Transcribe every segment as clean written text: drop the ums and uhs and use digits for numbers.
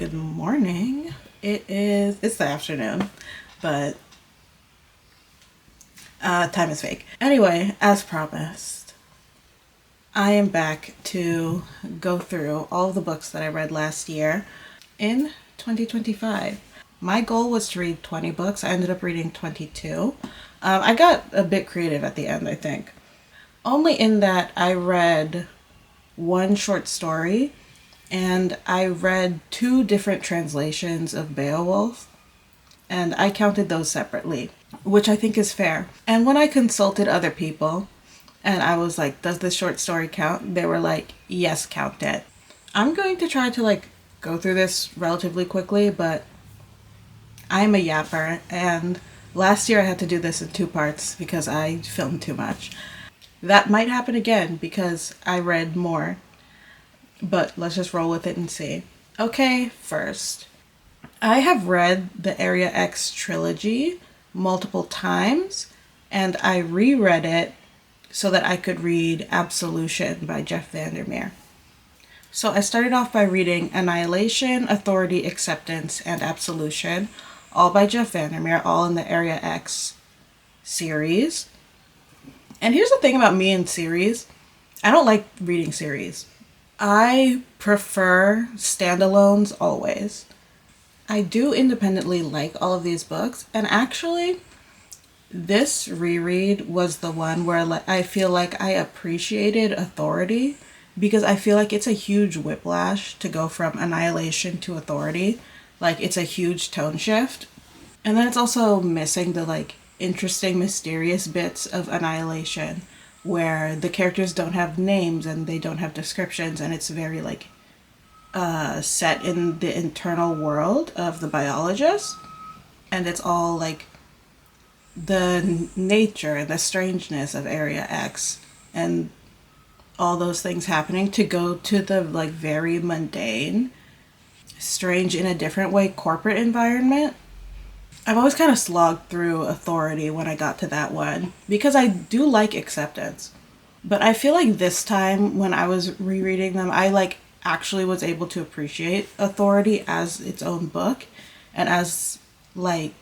good morning. It's the afternoon, but time is fake. Anyway, as promised, I am back to go through all of the books that I read last year in 2025. My goal was to read 20 books. I ended up reading 22. I got a bit creative at the end, I think. Only in that I read one short story and I read 2 different translations of Beowulf, and I counted those separately, which I think is fair. And when I consulted other people and I was like, does this short story count? They were like, yes, count it. I'm going to try to go through this relatively quickly, but I'm a yapper, and last year I had to do this in 2 parts because I filmed too much. That might happen again because I read more, but let's just roll with it and see. Okay, first, I have read the Area X trilogy multiple times, and I reread it so that I could read Absolution by Jeff Vandermeer. So I started off by reading Annihilation, Authority, Acceptance, and Absolution, all by Jeff Vandermeer, all in the Area X series. And here's the thing about me and series. I don't like reading series. I prefer standalones always. I do independently like all of these books, and actually, this reread was the one where I feel like I appreciated Authority, because I feel like it's a huge whiplash to go from Annihilation to Authority. It's a huge tone shift. And then it's also missing the interesting, mysterious bits of Annihilation, where the characters don't have names and they don't have descriptions, and it's very set in the internal world of the biologist, and it's all the nature and the strangeness of Area X and all those things happening to go to the very mundane, strange in a different way corporate environment. I've always kind of slogged through Authority when I got to that one, because I do like Acceptance. But I feel like this time when I was rereading them, I actually was able to appreciate Authority as its own book and as the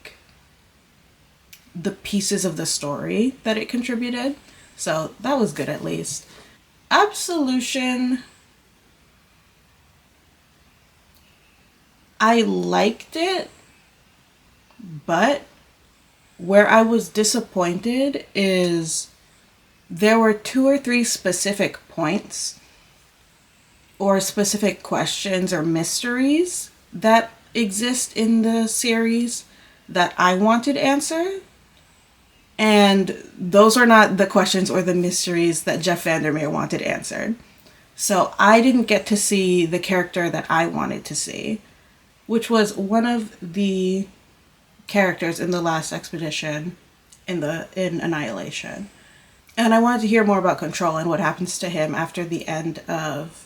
pieces of the story that it contributed. So that was good, at least. Absolution, I liked it, but where I was disappointed is there were 2 or 3 specific points or specific questions or mysteries that exist in the series that I wanted answered. And those are not the questions or the mysteries that Jeff Vandermeer wanted answered. So I didn't get to see the character that I wanted to see, which was one of the characters in the last expedition in Annihilation. And I wanted to hear more about Control and what happens to him after the end of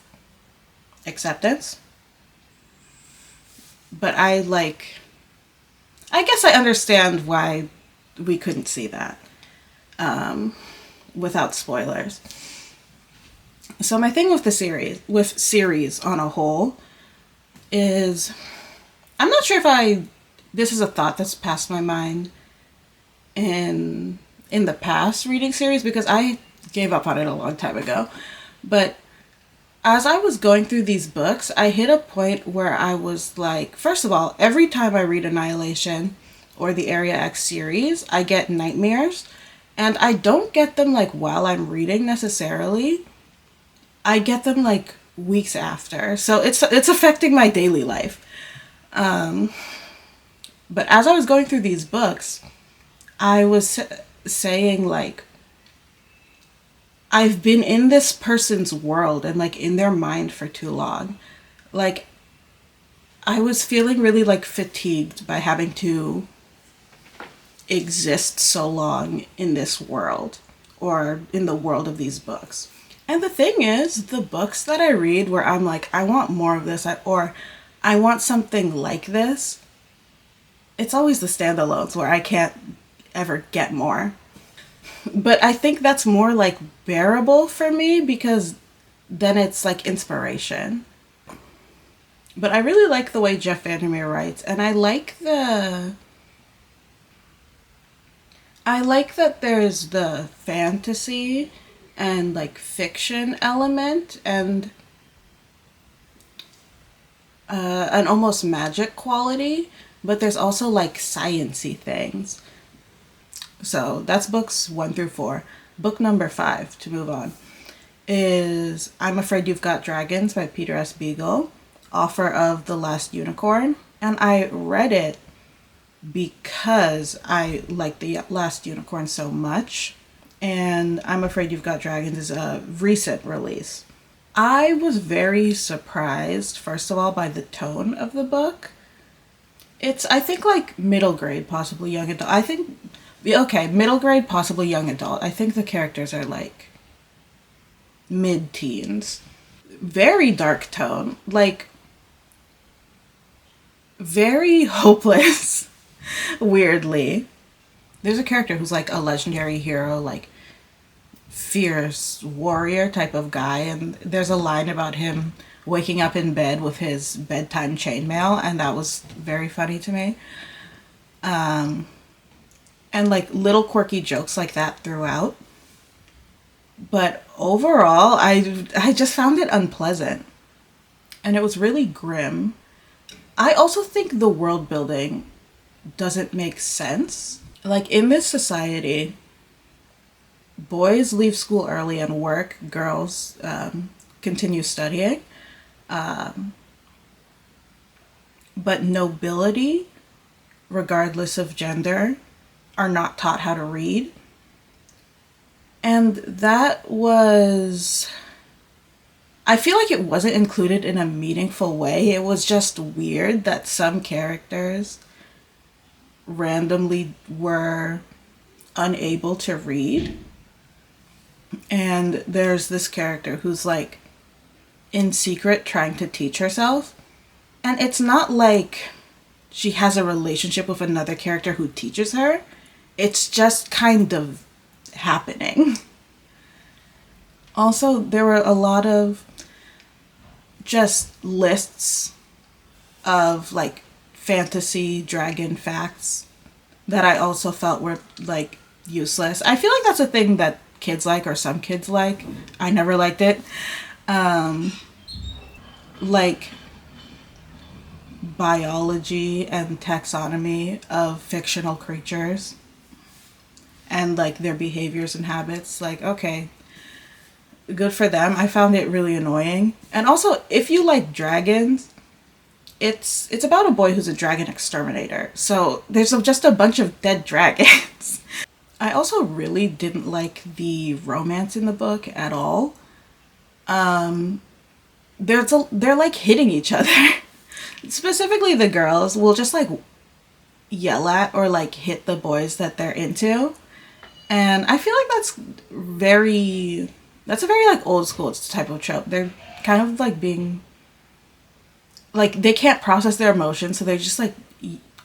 Acceptance. But I guess I understand why we couldn't see that without spoilers. So my thing with series on a whole is, I'm not sure if this is a thought that's passed my mind in the past reading series, because I gave up on it a long time ago. But as I was going through these books, I hit a point where I was first of all, every time I read Annihilation or the Area X series, I get nightmares, and I don't get them while I'm reading necessarily. I get them weeks after, so it's affecting my daily life. But as I was going through these books, I was saying I've been in this person's world and in their mind for too long. I was feeling really fatigued by having to exist so long in this world, or in the world of these books. And the thing is, the books that I read where I'm I want more of this, or I want something like this, it's always the standalones where I can't ever get more. But I think that's more bearable for me, because then it's inspiration. But I really like the way Jeff Vandermeer writes, and I like that there's the fantasy and like fiction element and an almost magic quality, but there's also like science-y things. So that's books 1 through 4. Book number 5, to move on, is I'm Afraid You've Got Dragons by Peter S. Beagle, author of The Last Unicorn. And I read it because I like The Last Unicorn so much. And I'm Afraid You've Got Dragons is a recent release. I was very surprised, first of all, by the tone of the book. It's, I think, like middle grade, possibly young adult. Middle grade, possibly young adult. I think the characters are like mid-teens. Very dark tone, like very hopeless, weirdly. There's a character who's like a legendary hero, like fierce warrior type of guy, and there's a line about him waking up in bed with his bedtime chainmail, and that was very funny to me. And like little quirky jokes like that throughout. But overall, I just found it unpleasant. And it was really grim. I also think the world building doesn't make sense. Like in this society, boys leave school early and work, girls continue studying. But nobility, regardless of gender, are not taught how to read. And that was... I feel like it wasn't included in a meaningful way. It was just weird that some characters randomly were unable to read. And there's this character who's like in secret trying to teach herself. And it's not like she has a relationship with another character who teaches her. It's just kind of happening. Also, there were a lot of just lists of like fantasy dragon facts that I also felt were like useless. I feel like that's a thing that kids like, or some kids like. I never liked it. Like biology and taxonomy of fictional creatures and like their behaviors and habits. Like, okay, good for them. I found it really annoying. And also, if you like dragons, it's about a boy who's a dragon exterminator. So there's just a bunch of dead dragons. I also really didn't like the romance in the book at all. They're like hitting each other. Specifically, the girls will just like yell at or like hit the boys that they're into. And I feel like that's a very like old school type of trope. They're kind of like being like, they can't process their emotions, so they just like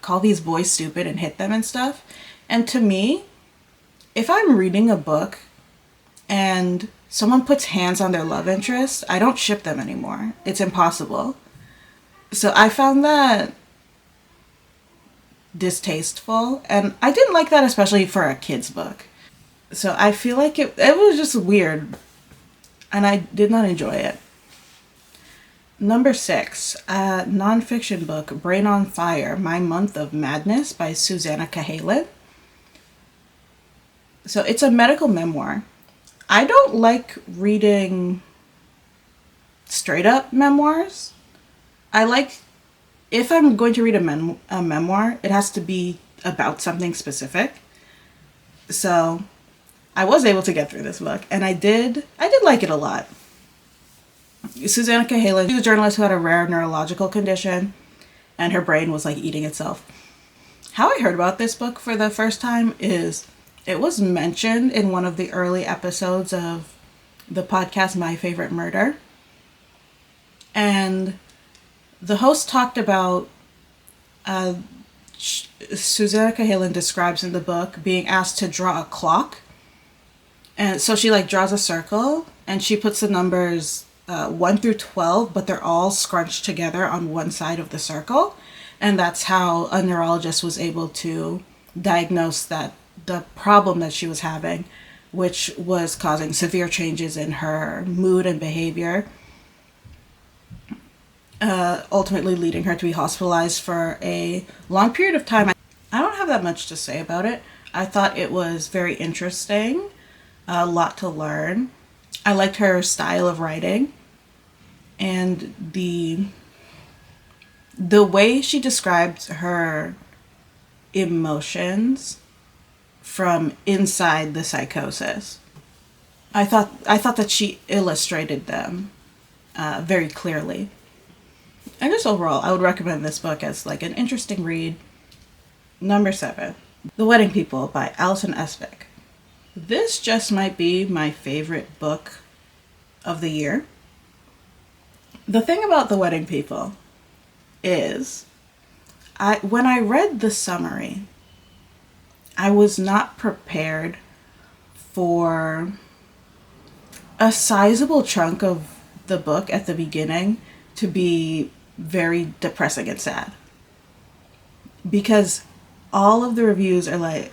call these boys stupid and hit them and stuff. And to me, if I'm reading a book and someone puts hands on their love interest, I don't ship them anymore. It's impossible. So I found that distasteful, and I didn't like that, especially for a kid's book. So I feel like it was just weird, and I did not enjoy it. Number 6, a nonfiction book, Brain on Fire, My Month of Madness by Suzannah Cahalan. So it's a medical memoir. I don't like reading straight up memoirs. I like, if I'm going to read a memoir, it has to be about something specific. So I was able to get through this book, and I did like it a lot. Suzannah Cahalan, she's a journalist who had a rare neurological condition, and her brain was like eating itself. How I heard about this book for the first time is it was mentioned in one of the early episodes of the podcast My Favorite Murder. And the host talked about, Suzannah Cahalan describes in the book being asked to draw a clock. And so she like draws a circle and she puts the numbers 1 through 12, but they're all scrunched together on one side of the circle. And that's how a neurologist was able to diagnose that the problem that she was having, which was causing severe changes in her mood and behavior, ultimately leading her to be hospitalized for a long period of time. I don't have that much to say about it. I thought it was very interesting, a lot to learn. I liked her style of writing and the way she described her emotions from inside the psychosis. I thought that she illustrated them very clearly. And just overall, I would recommend this book as like an interesting read. Number 7, The Wedding People by Alison Espach. This just might be my favorite book of the year. The thing about The Wedding People is, when I read the summary, I was not prepared for a sizable chunk of the book at the beginning to be very depressing and sad. Because all of the reviews are like,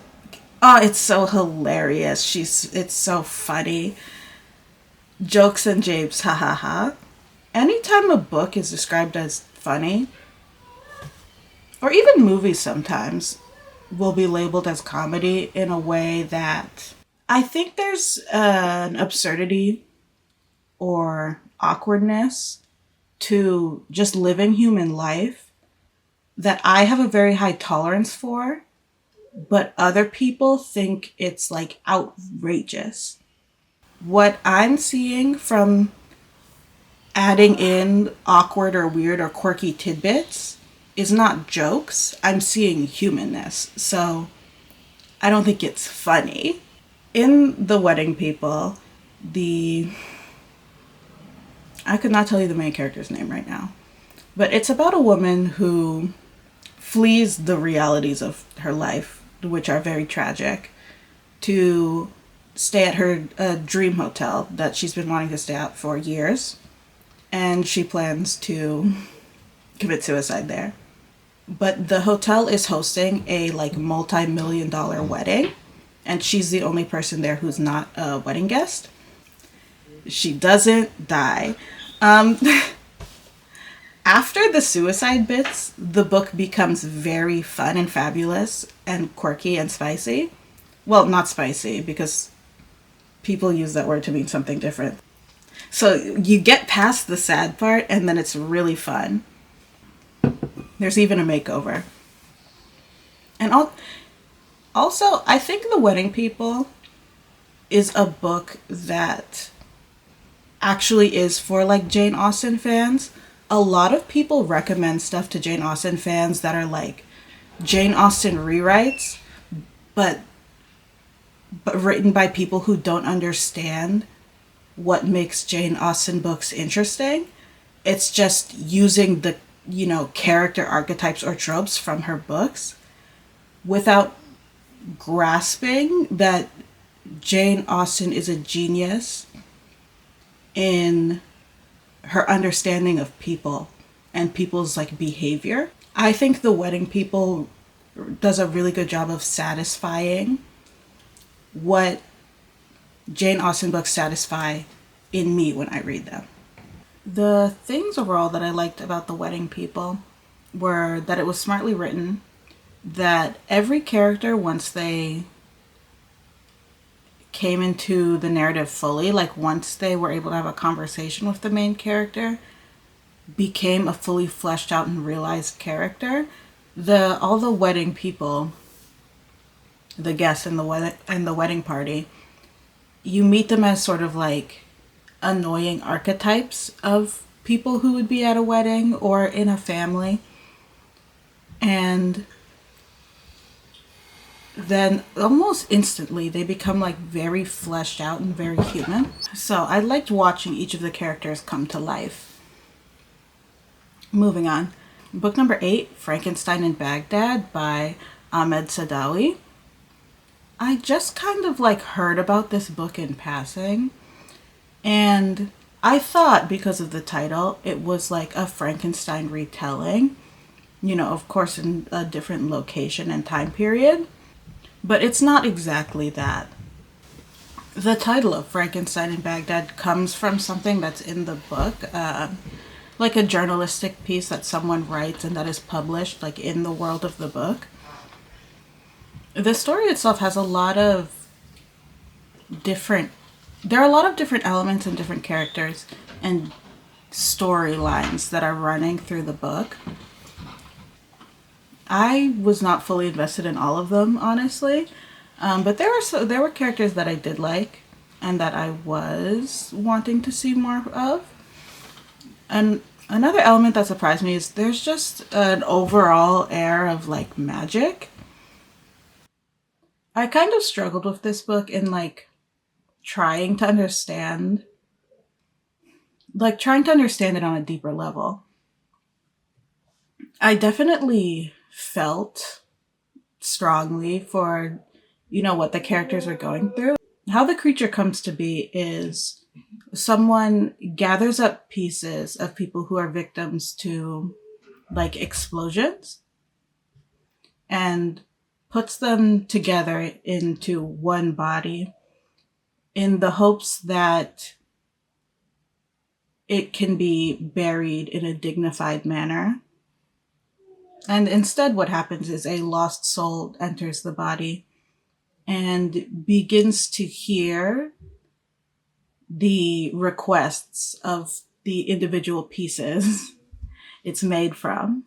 oh, it's so hilarious. It's so funny. Jokes and japes, ha ha ha. Anytime a book is described as funny, or even movies sometimes, will be labeled as comedy in a way that I think there's an absurdity or awkwardness to just living human life that I have a very high tolerance for, but other people think it's like outrageous. What I'm seeing from adding in awkward or weird or quirky tidbits is not jokes. I'm seeing humanness. So I don't think it's funny. In The Wedding People, I could not tell you the main character's name right now, but it's about a woman who flees the realities of her life, which are very tragic, to stay at her dream hotel that she's been wanting to stay at for years. And she plans to commit suicide there. But the hotel is hosting a like multi-million-dollar wedding, and she's the only person there who's not a wedding guest. She doesn't die. After the suicide bits, the book becomes very fun and fabulous and quirky and spicy. Well, not spicy, because people use that word to mean something different. So you get past the sad part, and then it's really fun. There's even a makeover. And also, I think The Wedding People is a book that actually is for like Jane Austen fans. A lot of people recommend stuff to Jane Austen fans that are like Jane Austen rewrites, but written by people who don't understand what makes Jane Austen books interesting. It's just using the, character archetypes or tropes from her books without grasping that Jane Austen is a genius in her understanding of people and people's like behavior. I think The Wedding People does a really good job of satisfying what Jane Austen books satisfy in me when I read them. The things overall that I liked about The Wedding People were that it was smartly written, that every character, once they came into the narrative fully, like once they were able to have a conversation with the main character, became a fully fleshed out and realized character. All the wedding people, the guests in the wedding party, you meet them as sort of like annoying archetypes of people who would be at a wedding or in a family. And then almost instantly they become like very fleshed out and very human. So I liked watching each of the characters come to life. Moving on. Book number 8, Frankenstein in Baghdad by Ahmed Saadawi. I just kind of like heard about this book in passing, and I thought because of the title, it was like a Frankenstein retelling, of course in a different location and time period, but it's not exactly that. The title of Frankenstein in Baghdad comes from something that's in the book, like a journalistic piece that someone writes and that is published like in the world of the book. The story itself has a lot of different there are a lot of different elements and different characters and storylines that are running through the book. I was not fully invested in all of them, honestly, but there were characters that I did like and that I was wanting to see more of. And another element that surprised me is there's just an overall air of like magic. I kind of struggled with this book in like trying to understand it on a deeper level. I definitely felt strongly for, what the characters are going through. How the creature comes to be is someone gathers up pieces of people who are victims to like explosions and puts them together into one body in the hopes that it can be buried in a dignified manner. And instead, what happens is a lost soul enters the body and begins to hear the requests of the individual pieces it's made from.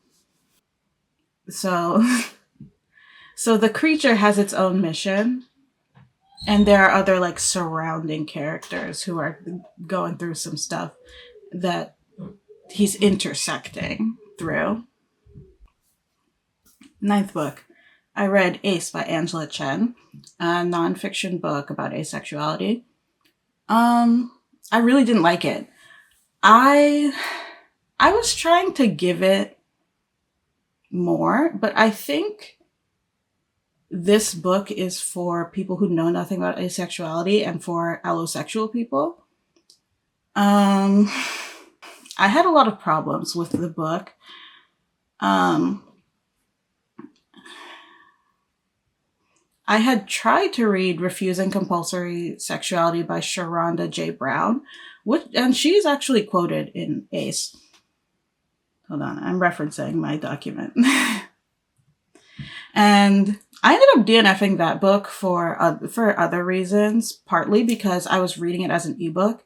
So the creature has its own mission, and there are other like surrounding characters who are going through some stuff that he's intersecting through. 9th book. I read Ace by Angela Chen, a nonfiction book about asexuality. I really didn't like it. I was trying to give it more, but I think this book is for people who know nothing about asexuality and for allosexual people. I had a lot of problems with the book. I had tried to read Refusing Compulsory Sexuality by Sherronda J. Brown, and she's actually quoted in Ace. Hold on, I'm referencing my document. And I ended up DNFing that book for other reasons, partly because I was reading it as an ebook,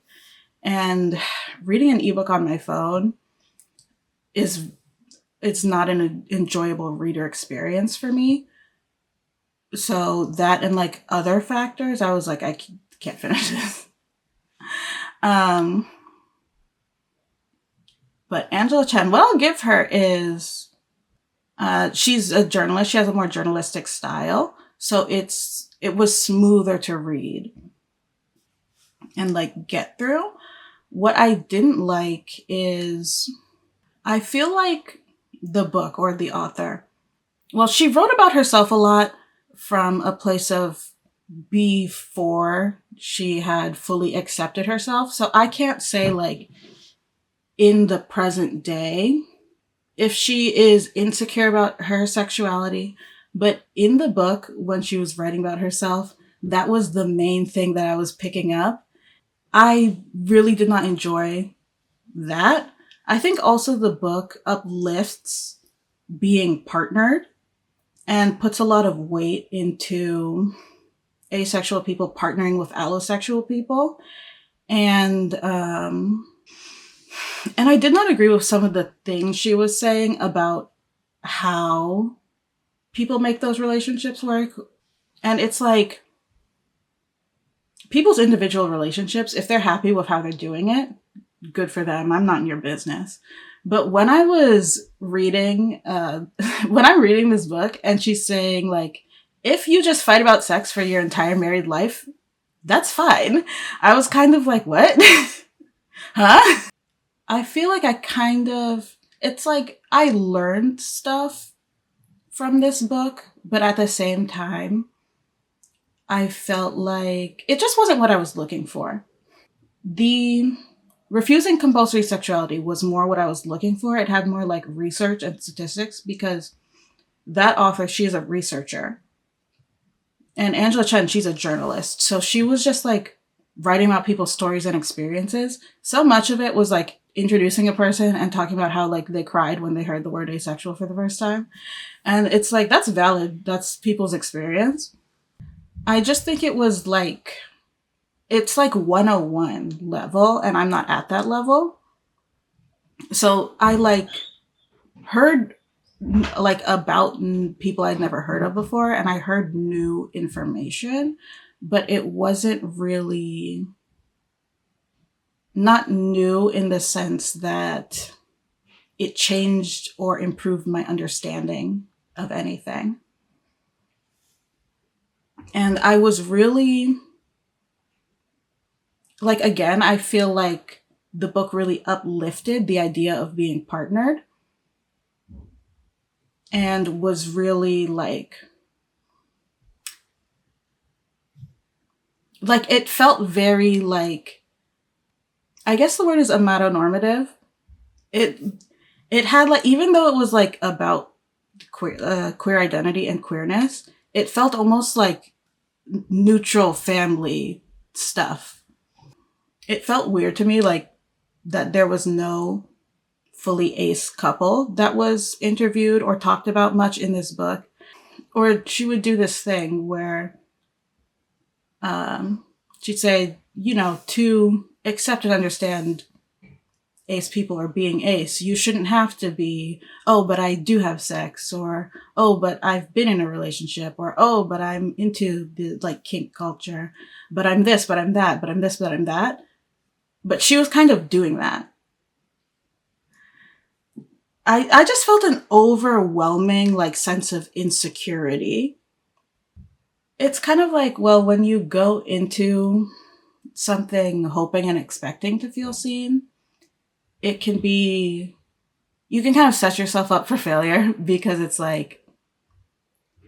and reading an ebook on my phone it's not an enjoyable reader experience for me. So that and like other factors, I was like, I can't finish this. But Angela Chen, what I'll give her is she's a journalist. She has a more journalistic style. So it was smoother to read and like get through. What I didn't like is I feel like the book or the author, well, she wrote about herself a lot from a place of before she had fully accepted herself. So I can't say like in the present day if she is insecure about her sexuality, but in the book when she was writing about herself, that was the main thing that I was picking up. I really did not enjoy that. I think also the book uplifts being partnered and puts a lot of weight into asexual people partnering with allosexual people. And I did not agree with some of the things she was saying about how people make those relationships work. And it's like people's individual relationships, if they're happy with how they're doing it, good for them. I'm not in your business. But when I was reading, when I'm reading this book and she's saying like, if you just fight about sex for your entire married life, that's fine. I was kind of like, what? Huh? I feel like it's like I learned stuff from this book, but at the same time, I felt like it just wasn't what I was looking for. The Refusing Compulsory Sexuality was more what I was looking for. It had more like research and statistics because that author, she's a researcher. And Angela Chen, she's a journalist. So she was just like writing about people's stories and experiences. So much of it was like introducing a person and talking about how like they cried when they heard the word asexual for the first time. And it's like, that's valid. That's people's experience. I just think it was like, it's like 101 level, and I'm not at that level. So I like heard like about people I'd never heard of before, and I heard new information, but it wasn't really not new in the sense that it changed or improved my understanding of anything. And I was really like, again, I feel like the book really uplifted the idea of being partnered and was really like it felt very like, I guess the word is amatonormative. It had like, even though it was like about queer identity and queerness, it felt almost like neutral family stuff. It felt weird to me, like that there was no fully ace couple that was interviewed or talked about much in this book. Or she would do this thing where she'd say, you know, to accept and understand ace people or being ace, you shouldn't have to be, oh, but I do have sex, or oh, but I've been in a relationship, or oh, but I'm into the like kink culture, but I'm this, but I'm that, but I'm this, but I'm that. But she was kind of doing that. I just felt an overwhelming like sense of insecurity. It's kind of like, well, when you go into something hoping and expecting to feel seen, it can be, you can kind of set yourself up for failure because it's like,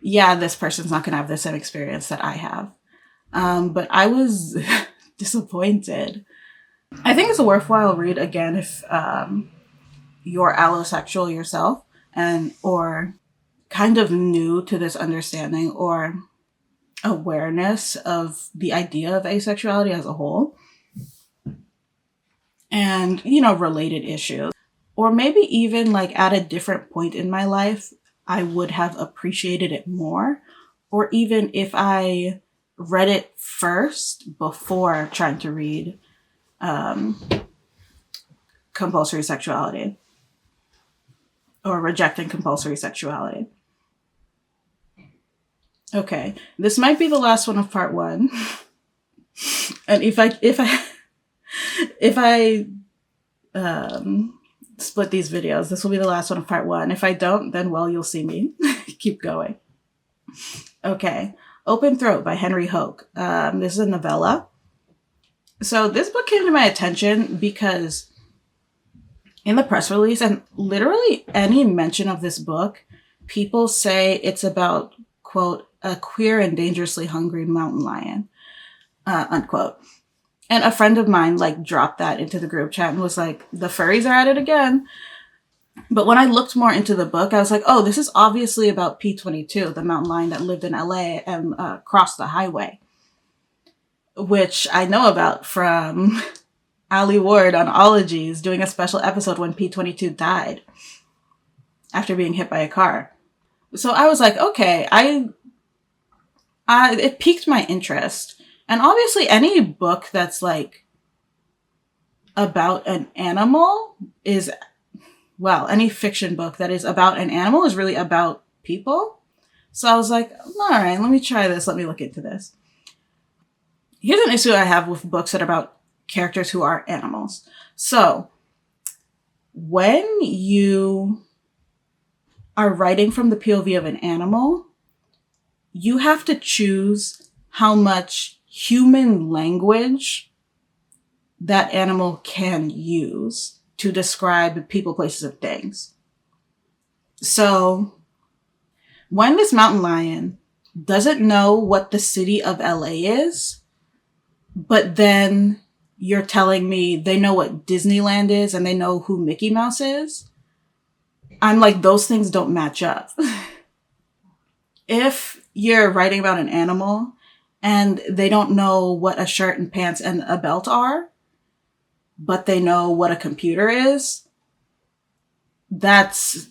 yeah, this person's not going to have the same experience that I have. But I was disappointed. I think it's a worthwhile read again if you're allosexual yourself and or kind of new to this understanding or awareness of the idea of asexuality as a whole and, you know, related issues. Or maybe even like at a different point in my life, I would have appreciated it more. Or even if I read it first before trying to read Compulsory Sexuality or Rejecting Compulsory Sexuality. Okay, this might be the last one of part one. And if I split these videos, this will be the last one of part one. If I don't, then, well, you'll see me keep going. Okay. Open Throat by Henry Hoke. This is a novella. So this book came to my attention because in the press release and literally any mention of this book, people say it's about, quote, a queer and dangerously hungry mountain lion, unquote. And a friend of mine like dropped that into the group chat and was like, the furries are at it again. But when I looked more into the book, I was like, oh, this is obviously about P22, the mountain lion that lived in LA and crossed the highway, which I know about from Ali Ward on Ologies doing a special episode when P22 died after being hit by a car. So I was like, okay, it piqued my interest. And obviously any book that's like about an animal is, well, any fiction book that is about an animal is really about people. So I was like, all right, let me try this. Let me look into this. Here's an issue I have with books that are about characters who are animals. So when you are writing from the POV of an animal, you have to choose how much human language that animal can use to describe people, places, and things. So when this mountain lion doesn't know what the city of LA is, but then you're telling me they know what Disneyland is and they know who Mickey Mouse is. I'm like, those things don't match up. If you're writing about an animal and they don't know what a shirt and pants and a belt are, but they know what a computer is, that's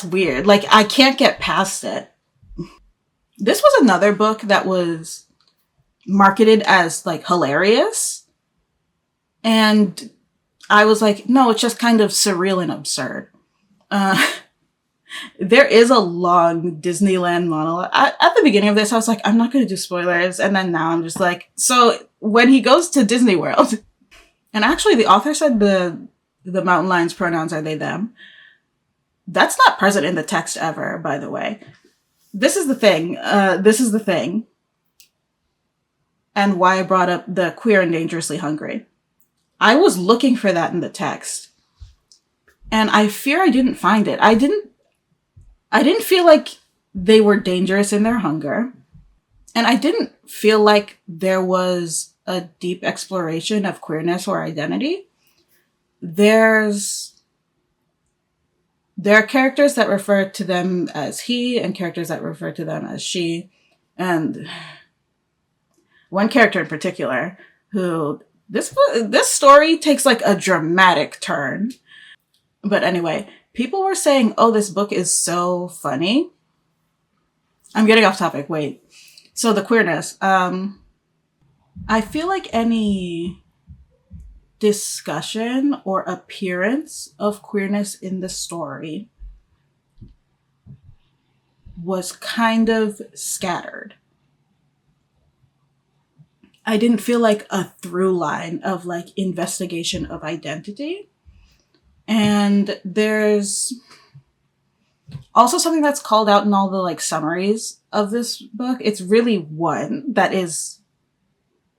weird. Like, I can't get past it. This was another book that was marketed as like hilarious. And I was like, no, it's just kind of surreal and absurd. There is a long Disneyland monologue. At the beginning of this, I was like, I'm not going to do spoilers. And then now I'm just like, so when he goes to Disney World, and actually the author said the mountain lion's pronouns are they, them. That's not present in the text ever, by the way. This is the thing. And why I brought up the queer and dangerously hungry. I was looking for that in the text. And I fear I didn't find it. I didn't feel like they were dangerous in their hunger. And I didn't feel like there was a deep exploration of queerness or identity. There are characters that refer to them as he and characters that refer to them as she. And one character in particular who this story takes like a dramatic turn. But anyway, people were saying, oh, this book is so funny. I'm getting off topic. Wait. So the queerness. I feel like any discussion or appearance of queerness in the story was kind of scattered. I didn't feel like a through line of like investigation of identity. And there's also something that's called out in all the like summaries of this book. It's really one that is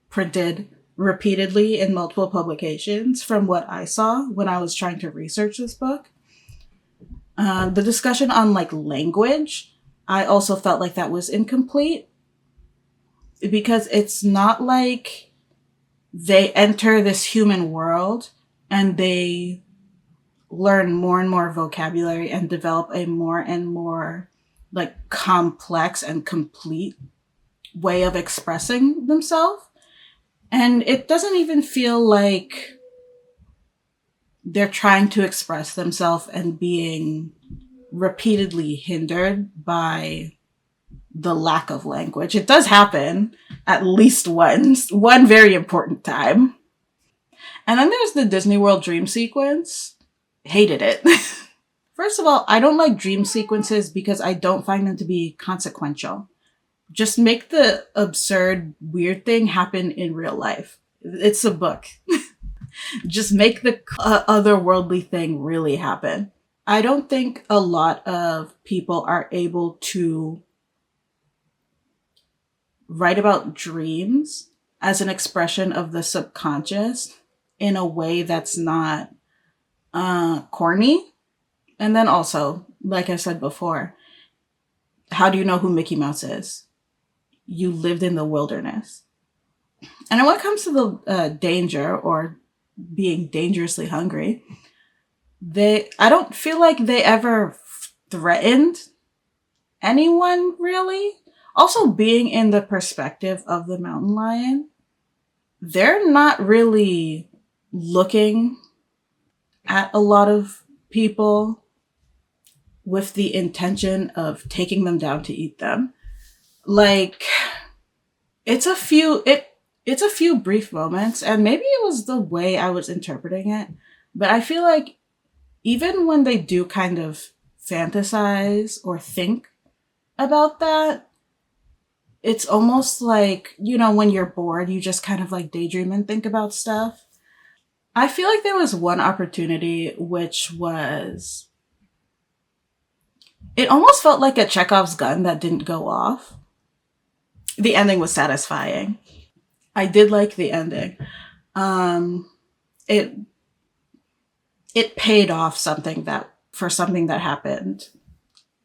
printed repeatedly in multiple publications from what I saw when I was trying to research this book. The discussion on like language, I also felt like that was incomplete because it's not like they enter this human world and they learn more and more vocabulary and develop a more and more like complex and complete way of expressing themselves. And it doesn't even feel like they're trying to express themselves and being repeatedly hindered by the lack of language. It does happen at least one very important time. And then there's the Disney World dream sequence. Hated it. First of all, I don't like dream sequences because I don't find them to be consequential. Just make the absurd, weird thing happen in real life. It's a book. Just make the otherworldly thing really happen. I don't think a lot of people are able to write about dreams as an expression of the subconscious in a way that's not corny. And then also, like I said before, how do you know who Mickey Mouse is? You lived in the wilderness. And when it comes to the danger or being dangerously hungry, I don't feel like they ever threatened anyone, really. Also, being in the perspective of the mountain lion, they're not really looking at a lot of people with the intention of taking them down to eat them. Like, it's a few brief moments, and maybe it was the way I was interpreting it, but I feel like even when they do kind of fantasize or think about that, it's almost like, you know, when you're bored, you just kind of like daydream and think about stuff. I feel like there was one opportunity which was, it almost felt like a Chekhov's gun that didn't go off. The ending was satisfying. I did like the ending. It paid off something that happened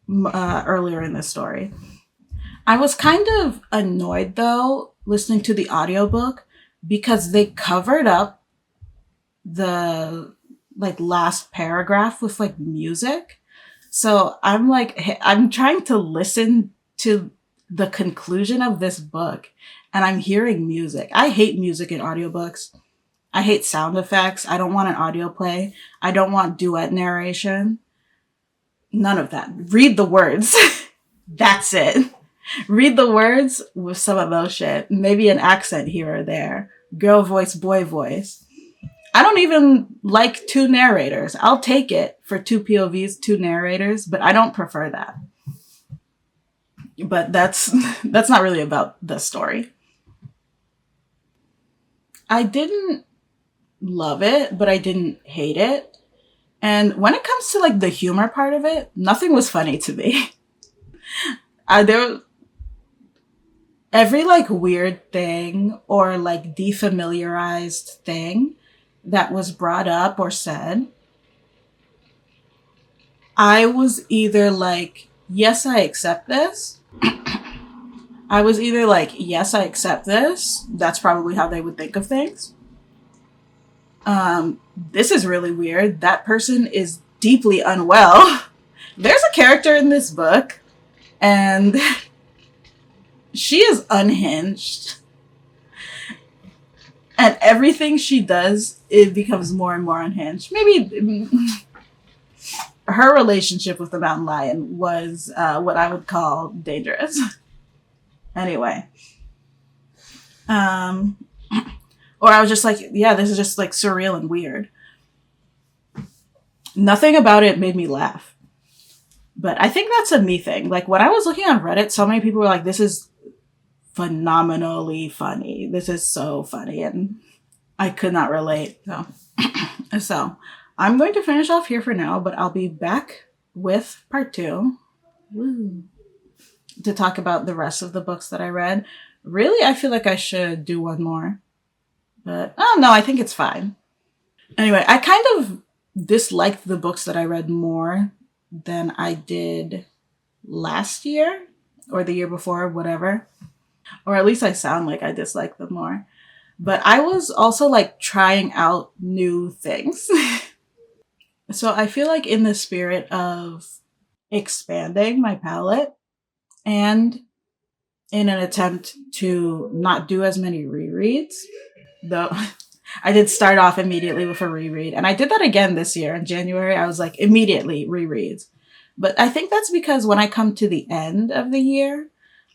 earlier in the story. I was kind of annoyed though, listening to the audiobook, because they covered up the like last paragraph with like music. So I'm like, I'm trying to listen to the conclusion of this book and I'm hearing music. I hate music in audiobooks. I hate sound effects. I don't want an audio play. I don't want duet narration. None of that. Read the words. That's it. Read the words with some emotion, maybe an accent here or there. Girl voice, boy voice. I don't even like two narrators. I'll take it for two POVs, two narrators, but I don't prefer that. But that's not really about the story. I didn't love it, but I didn't hate it. And when it comes to like the humor part of it, nothing was funny to me. Every like weird thing or like defamiliarized thing that was brought up or said, I was either like, yes, I accept this. I was either like, yes, I accept this. That's probably how they would think of things. This is really weird. That person is deeply unwell. There's a character in this book and she is unhinged. And everything she does, it becomes more and more unhinged. Maybe her relationship with the mountain lion was what I would call dangerous. Anyway. Or I was just like, yeah, this is just like surreal and weird. Nothing about it made me laugh. But I think that's a me thing. Like when I was looking on Reddit, so many people were like, this is phenomenally funny. This is so funny. And I could not relate. So I'm going to finish off here for now, but I'll be back with part 2. Woo. To talk about the rest of the books that I read. Really, I feel like I should do one more. But, oh no, I think it's fine. Anyway, I kind of disliked the books that I read more than I did last year or the year before, whatever. Or at least I sound like I dislike them more. But I was also like trying out new things. So I feel like in the spirit of expanding my palette and in an attempt to not do as many rereads, though I did start off immediately with a reread. And I did that again this year in January. I was like immediately rereads. But I think that's because when I come to the end of the year,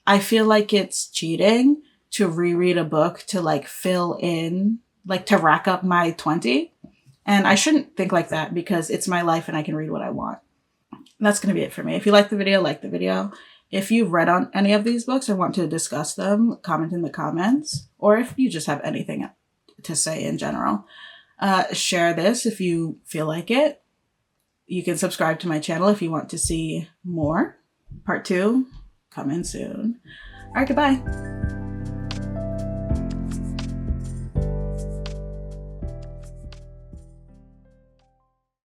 I feel like it's cheating to reread a book to like fill in, like to rack up my 20. And I shouldn't think like that because it's my life and I can read what I want. That's going to be it for me. If you like the video, like the video. If you've read on any of these books or want to discuss them, comment in the comments. Or if you just have anything to say in general, share this if you feel like it. You can subscribe to my channel if you want to see more. Part 2 coming soon. All right, goodbye.